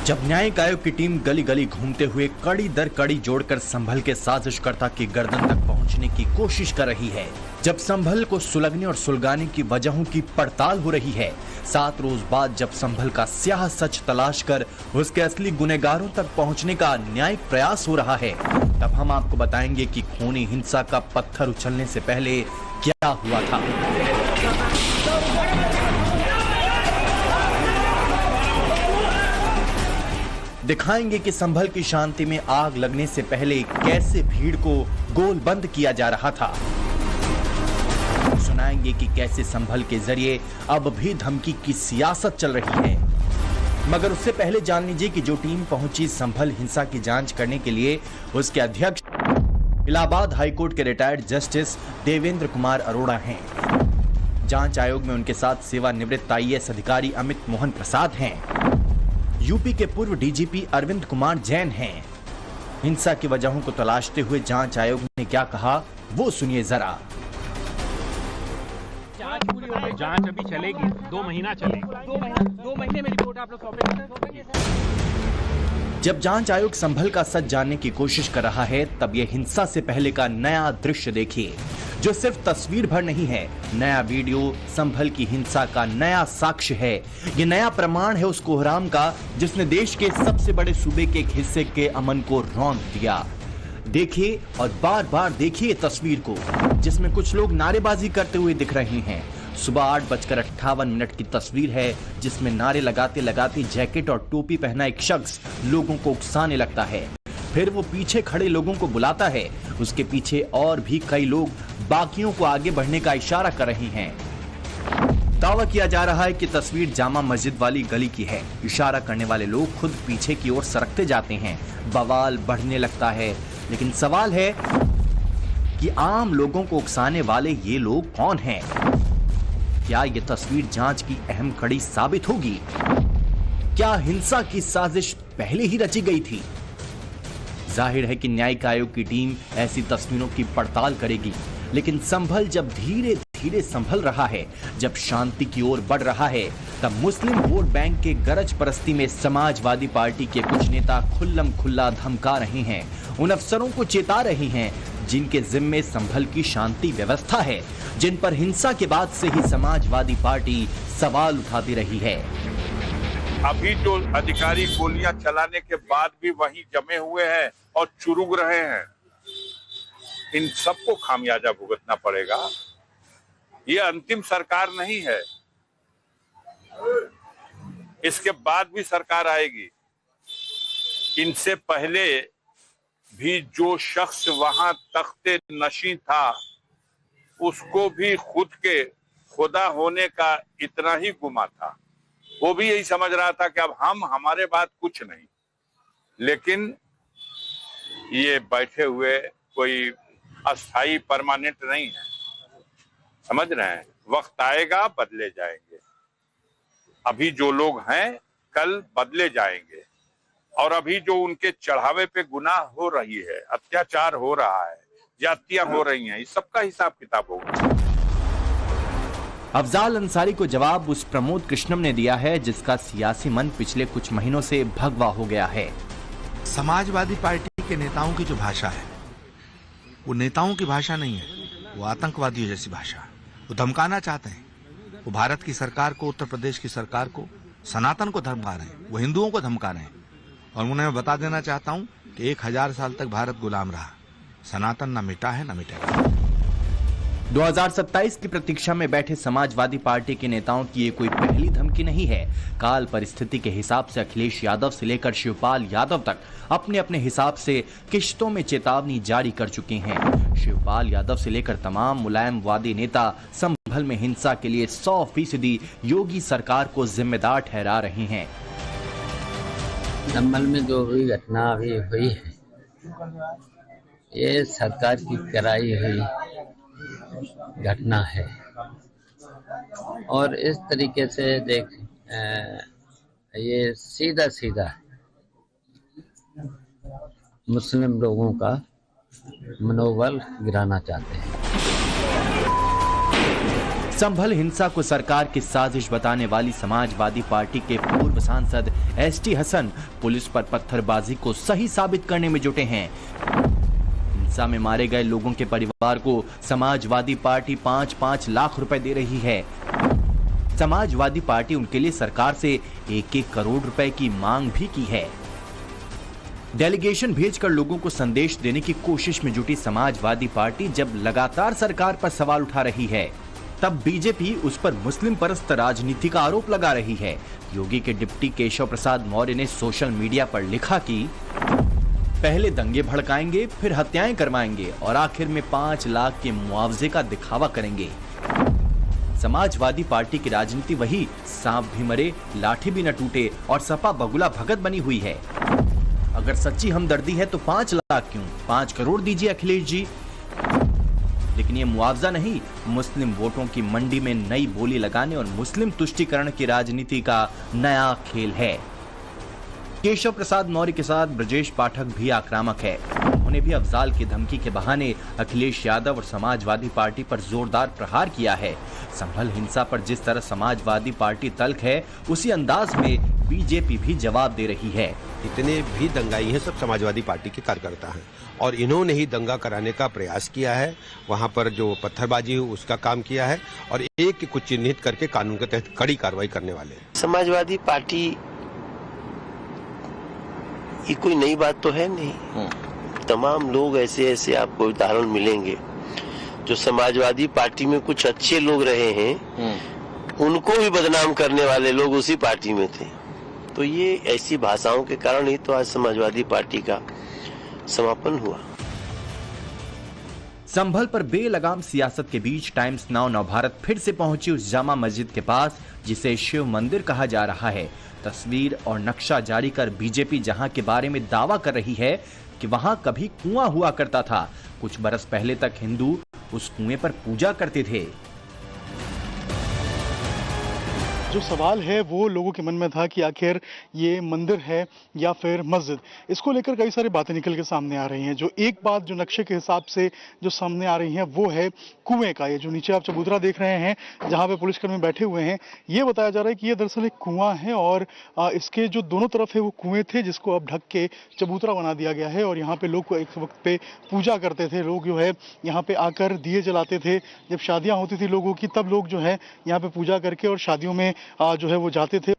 जब न्यायिक आयोग की टीम गली गली घूमते हुए कड़ी दर कड़ी जोड़कर संभल के साजिशकर्ता की गर्दन तक पहुंचने की कोशिश कर रही है, जब संभल को सुलगने और सुलगाने की वजहों की पड़ताल हो रही है, 7 रोज बाद जब संभल का स्याह सच तलाश कर उसके असली गुनहगारों तक पहुंचने का न्यायिक प्रयास हो रहा है, तब हम आपको बताएंगे कि खूनी हिंसा का पत्थर उछलने से पहले क्या हुआ था। दिखाएंगे कि संभल की शांति में आग लगने से पहले कैसे भीड़ को गोलबंद किया जा रहा था। सुनाएंगे कि कैसे संभल के जरिए अब भी धमकी की सियासत चल रही है। मगर उससे पहले जान लीजिए कि जो टीम पहुंची संभल हिंसा की जांच करने के लिए, उसके अध्यक्ष इलाहाबाद हाईकोर्ट के रिटायर्ड जस्टिस देवेंद्र कुमार अरोड़ा हैं। जांच आयोग में उनके साथ सेवानिवृत्त IAS अधिकारी अमित मोहन प्रसाद हैं। यूपी के पूर्व डीजीपी अरविंद कुमार जैन हैं। हिंसा की वजहों को तलाशते हुए जांच आयोग ने क्या कहा, वो सुनिए जरा। जांच अभी चलेगी, 2 महीना चलेगी। 2 महीने में रिपोर्ट आप लोग सौंपेंगे। जब जांच आयोग संभल का सच जानने की कोशिश कर रहा है, तब यह हिंसा से पहले का नया दृश्य देखिए, जो सिर्फ तस्वीर भर नहीं है। नया वीडियो संभल की हिंसा का नया साक्ष्य है। ये नया प्रमाण है उस कोहराम का जिसने देश के सबसे बड़े सूबे के एक हिस्से के अमन को रौंद दिया। देखिए और बार बार देखिए तस्वीर को, जिसमें कुछ लोग नारेबाजी करते हुए दिख रहे हैं। सुबह 8:58 की तस्वीर है, जिसमें नारे लगाते लगाते जैकेट और टोपी पहना एक शख्स लोगों को उकसाने लगता है। फिर वो पीछे खड़े लोगों को बुलाता है। उसके पीछे और भी कई लोग बाकियों को आगे बढ़ने का इशारा कर रहे हैं। दावा किया जा रहा है कि तस्वीर जामा मस्जिद वाली गली की है। इशारा करने वाले लोग खुद पीछे की ओर सरकते जाते हैं। बवाल बढ़ने लगता है। लेकिन सवाल है कि आम लोगों को उकसाने वाले ये लोग कौन हैं? क्या ये तस्वीर जांच की अहम कड़ी साबित होगी? क्या हिंसा की साजिश पहले ही रची गई थी? जाहिर है कि न्यायिक आयोग की टीम ऐसी तस्वीरों की पड़ताल करेगी, लेकिन संभल जब धीरे धीरे संभल रहा है, जब शांति की ओर बढ़ रहा है, तब मुस्लिम वोट बैंक के गरज परस्ती में समाजवादी पार्टी के कुछ नेता खुल्लम खुल्ला धमका रहे हैं। उन अफसरों को चेता रहे हैं जिनके जिम्मे संभल की शांति व्यवस्था है, जिन पर हिंसा के बाद से ही समाजवादी पार्टी सवाल उठाती रही है। अभी जो अधिकारी गोलियां चलाने के बाद भी वहीं जमे हुए हैं और चुरुक रहे हैं, इन सबको खामियाजा भुगतना पड़ेगा। ये अंतिम सरकार नहीं है, इसके बाद भी सरकार आएगी। इनसे पहले भी जो शख्स वहां तख्ते नशी था, उसको भी खुद के खुदा होने का इतना ही गुमा था। वो भी यही समझ रहा था कि अब हमारे बाद कुछ नहीं। लेकिन ये बैठे हुए कोई अस्थाई परमानेंट नहीं है, समझ रहे हैं। वक्त आएगा, बदले जाएंगे। अभी जो लोग हैं कल बदले जाएंगे। और अभी जो उनके चढ़ावे पे गुनाह हो रही है, अत्याचार हो रहा है, जातियां हो रही हैं, इस सबका हिसाब किताब होगा। अफजाल अंसारी को जवाब उस प्रमोद कृष्णम ने दिया है, जिसका सियासी मन पिछले कुछ महीनों से भगवा हो गया है। समाजवादी पार्टी के नेताओं की जो भाषा है, वो नेताओं की भाषा नहीं है, वो आतंकवादियों जैसी भाषा है। वो धमकाना चाहते हैं। वो भारत की सरकार को, उत्तर प्रदेश की सरकार को, सनातन को धमका रहे हैं। वो हिंदुओं को धमका रहे हैं। और उन्हें मैं बता देना चाहता हूं कि 1000 साल तक भारत गुलाम रहा। सनातन न मिटा है, न मिटेगा। 2027 की प्रतीक्षा में बैठे समाजवादी पार्टी के नेताओं की ये कोई पहली धमकी नहीं है। काल परिस्थिति के हिसाब से अखिलेश यादव से लेकर शिवपाल यादव तक अपने अपने हिसाब से किश्तों में चेतावनी जारी कर चुके हैं। शिवपाल यादव से लेकर तमाम मुलायमवादी नेता संभल में हिंसा के लिए 100% योगी सरकार को जिम्मेदार ठहरा रहे हैं। संभल में जो भी घटना अभी हुई है, ये सरकार की कराई हुई घटना है। और इस तरीके से ये सीधा सीधा मुस्लिम लोगों का मनोबल गिराना चाहते हैं। संभल हिंसा को सरकार की साजिश बताने वाली समाजवादी पार्टी के पूर्व सांसद एसटी हसन पुलिस पर पत्थरबाजी को सही साबित करने में जुटे हैं। हिंसा में मारे गए लोगों के परिवार को समाजवादी पार्टी 5-5 लाख रुपए दे रही है। समाजवादी पार्टी उनके लिए सरकार से 1-1 करोड़ रुपए की मांग भी की है। डेलीगेशन भेजकर लोगों को संदेश देने की कोशिश में जुटी समाजवादी पार्टी जब लगातार सरकार पर सवाल उठा रही है, तब बीजेपी उस पर मुस्लिम परस्त राजनीति का आरोप लगा रही है। योगी के डिप्टी केशव प्रसाद मौर्य ने सोशल मीडिया पर लिखा कि पहले दंगे भड़काएंगे, फिर हत्याएं करवाएंगे और आखिर में 5 लाख के मुआवजे का दिखावा करेंगे। समाजवादी पार्टी की राजनीति वही सांप भी मरे, लाठी भी न टूटे और सपा बगुला भगत बनी हुई है। अगर सच्ची हमदर्दी है तो 5 लाख क्यों, 5 करोड़ दीजिए अखिलेश जी। लेकिन ये मुआवजा नहीं, मुस्लिम वोटों की मंडी में नई बोली लगाने और मुस्लिम तुष्टीकरण की राजनीति का नया खेल है। केशव प्रसाद मौर्य के साथ ब्रजेश पाठक भी आक्रामक है। उन्होंने भी अफजाल की धमकी के बहाने अखिलेश यादव और समाजवादी पार्टी पर जोरदार प्रहार किया है। संभल हिंसा पर जिस तरह समाजवादी पार्टी तल्ख है, उसी अंदाज में बीजेपी भी जवाब दे रही है। जितने भी दंगाई हैं सब समाजवादी पार्टी के कार्यकर्ता हैं और इन्होंने ही दंगा कराने का प्रयास किया है। वहां पर जो पत्थरबाजी हुई उसका काम किया है और एक कुछ चिन्हित करके कानून के तहत कड़ी कार्रवाई करने वाले हैं। समाजवादी पार्टी ये कोई नई बात तो है नहीं। तमाम लोग ऐसे आपको उदाहरण मिलेंगे जो समाजवादी पार्टी में कुछ अच्छे लोग रहे हैं, उनको भी बदनाम करने वाले लोग उसी पार्टी में थे। तो ये ऐसी भाषाओं के कारण ही तो आज समाजवादी पार्टी का समापन हुआ। संभल पर बेलगाम सियासत के बीच टाइम्स नाउ नवभारत फिर से पहुंची उस जामा मस्जिद के पास जिसे शिव मंदिर कहा जा रहा है। तस्वीर और नक्शा जारी कर बीजेपी जहां के बारे में दावा कर रही है कि वहां कभी कुआं हुआ करता था। कुछ बरस पहले तक हिंदू उस कुएं पर पूजा करते थे। जो सवाल है वो लोगों के मन में था कि आखिर ये मंदिर है या फिर मस्जिद। इसको लेकर कई सारी बातें निकल के सामने आ रही हैं। जो एक बात जो नक्शे के हिसाब से जो सामने आ रही है वो है कुएं का। ये जो नीचे आप चबूतरा देख रहे हैं जहां पे पुलिसकर्मी बैठे हुए हैं, ये बताया जा रहा है कि ये दरअसल एक कुआं है और इसके जो दोनों तरफ है वो कुएं थे जिसको अब ढक के चबूतरा बना दिया गया है। और यहाँ पे लोग एक वक्त पे पूजा करते थे। लोग जो है यहाँ पे आकर दिए जलाते थे। जब शादियां होती थी लोगों की तब लोग जो है यहाँ पे पूजा करके और शादियों में जो है वो जाते थे।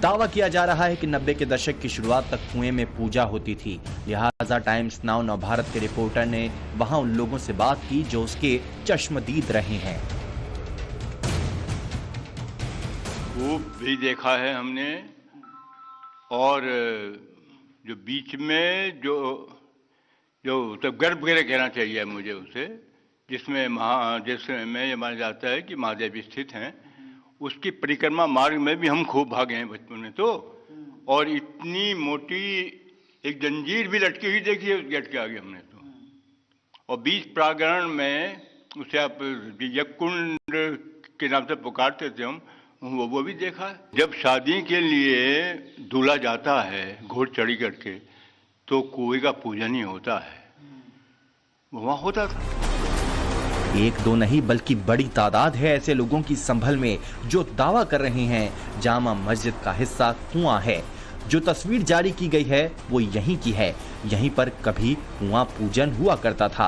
दावा किया जा रहा है कि 90 के दशक की शुरुआत तक कुएं में पूजा होती थी। लिहाजा टाइम्स नाउ नवभारत के रिपोर्टर ने वहां उन लोगों से बात की जो उसके चश्मदीद रहे हैं। खूब भी देखा है हमने और जो बीच में जो तब गर्भ वगैरह कहना चाहिए मुझे उसे, जिसमें ये माना जाता है कि महादेव स्थित हैं, उसकी परिक्रमा मार्ग में भी हम खूब भागे हैं बचपन में। तो और इतनी मोटी एक जंजीर भी लटकी हुई देखी है उस गेट के आगे हमने तो। और बीच प्रांगण में उसे आप यज्ञकुंड के नाम से पुकारते थे हम, वो भी देखा है। जब शादी के लिए दूल्हा जाता है घोड़ चढ़ी करके तो कुएं का पूजन ही होता है, वहाँ होता था। एक दो नहीं बल्कि बड़ी तादाद है ऐसे लोगों की संभल में जो दावा कर रहे हैं जामा मस्जिद का हिस्सा कुआं है। जो तस्वीर जारी की गई है वो यहीं की है। यहीं पर कभी कुआं पूजन हुआ करता था।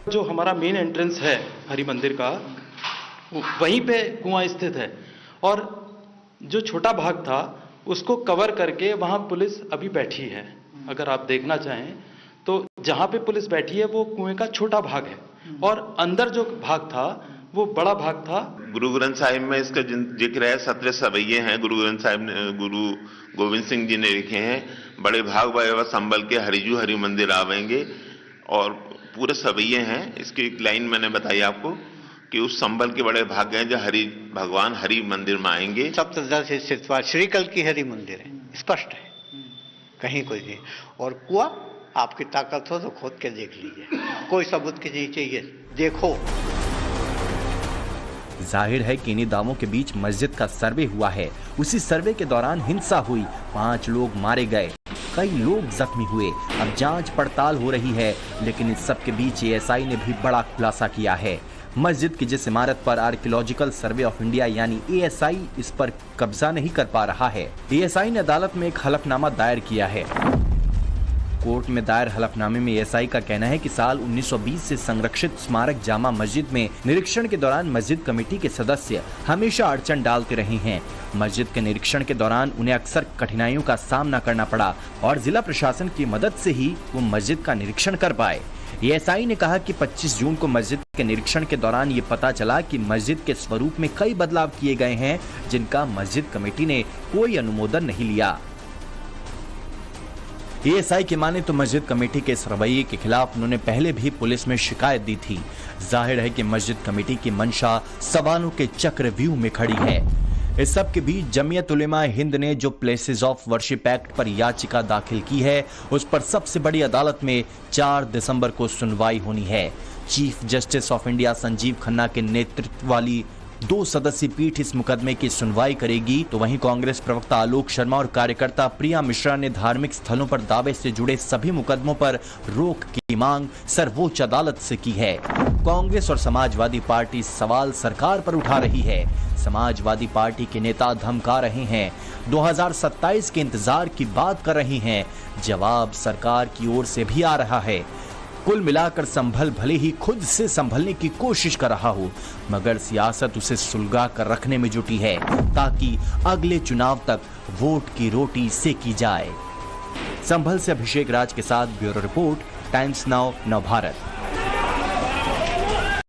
जो हमारा मेन एंट्रेंस है हरि मंदिर का, वहीं पे कुआं स्थित है और जो छोटा भाग था उसको कवर करके वहां पुलिस अभी बैठी है। अगर आप देखना चाहें तो जहां पे पुलिस बैठी है वो कुएं का छोटा भाग है और अंदर जो भाग था वो बड़ा भाग था। गुरु ग्रंथ साहिब में इसका जिक्र है, 17 सवैये हैं गुरु ग्रंथ साहिब ने, गुरु गोविंद सिंह जी ने लिखे हैं। बड़े भाग व संभल के हरिजू हरि मंदिर आवेंगे और पूरे सवैये हैं। इसकी एक लाइन मैंने बताई आपको कि उस संभल के बड़े भाग हैं जो हरि भगवान हरि मंदिर में आएंगे। सप्तदश स्थित श्रीकल की हरि मंदिर है, स्पष्ट है, कहीं कोई नहीं। और कुआं आपकी ताकत हो तो खोद के देख लीजिए, कोई सबूत की नहीं चाहिए, देखो। जाहिर है कि इन्हीं दावों के बीच मस्जिद का सर्वे हुआ है। उसी सर्वे के दौरान हिंसा हुई, 5 लोग मारे गए। कई लोग जख्मी हुए। अब जांच पड़ताल हो रही है, लेकिन इस सब के बीच एएसआई ने भी बड़ा खुलासा किया है। मस्जिद की जिस इमारत पर आर्कियोलॉजिकल सर्वे ऑफ इंडिया यानी एएसआई इस पर कब्जा नहीं कर पा रहा है, एएसआई ने अदालत में एक हलफनामा दायर किया है। कोर्ट में दायर हलफनामे में एएसआई का कहना है कि साल 1920 से संरक्षित स्मारक जामा मस्जिद में निरीक्षण के दौरान मस्जिद कमेटी के सदस्य हमेशा अड़चन डालते रहे हैं। मस्जिद के निरीक्षण के दौरान उन्हें अक्सर कठिनाइयों का सामना करना पड़ा और जिला प्रशासन की मदद से ही वो मस्जिद का निरीक्षण कर पाए। एएसआई ने कहा कि 25 जून को मस्जिद के निरीक्षण के दौरान ये पता चला कि मस्जिद के स्वरूप में कई बदलाव किए गए हैं, जिनका मस्जिद कमेटी ने कोई अनुमोदन नहीं लिया। एएसआई की माने तो मस्जिद कमेटी के इस रवैये के खिलाफ उन्होंने पहले भी पुलिस में शिकायत दी थी। जाहिर है कि मस्जिद कमेटी की मंशा सवालों के चक्रव्यूह में खड़ी है। इस सब के बीच जमीयत उलेमा हिंद ने जो प्लेसेस ऑफ वर्शिप एक्ट पर याचिका दाखिल की है, उस पर सबसे बड़ी अदालत में 4 दिसंबर को सुनवाई होनी है। Chief justice of India Sanjeev Khanna के नेतृत्व वाली 2 सदस्यीय पीठ इस मुकदमे की सुनवाई करेगी। तो वहीं कांग्रेस प्रवक्ता आलोक शर्मा और कार्यकर्ता प्रिया मिश्रा ने धार्मिक स्थलों पर दावे से जुड़े सभी मुकदमों पर रोक की मांग सर्वोच्च अदालत से की है। कांग्रेस और समाजवादी पार्टी सवाल सरकार पर उठा रही है। समाजवादी पार्टी के नेता धमका रहे हैं, 2027 के इंतजार की बात कर रहे हैं। जवाब सरकार की ओर से भी आ रहा है। कुल मिलाकर संभल भले ही खुद से संभलने की कोशिश कर रहा हो, मगर सियासत उसे सुलगा कर रखने में जुटी है ताकि अगले चुनाव तक वोट की रोटी सेकी जाए। संभल से अभिषेक राज के साथ bureau report, times now Navbharat.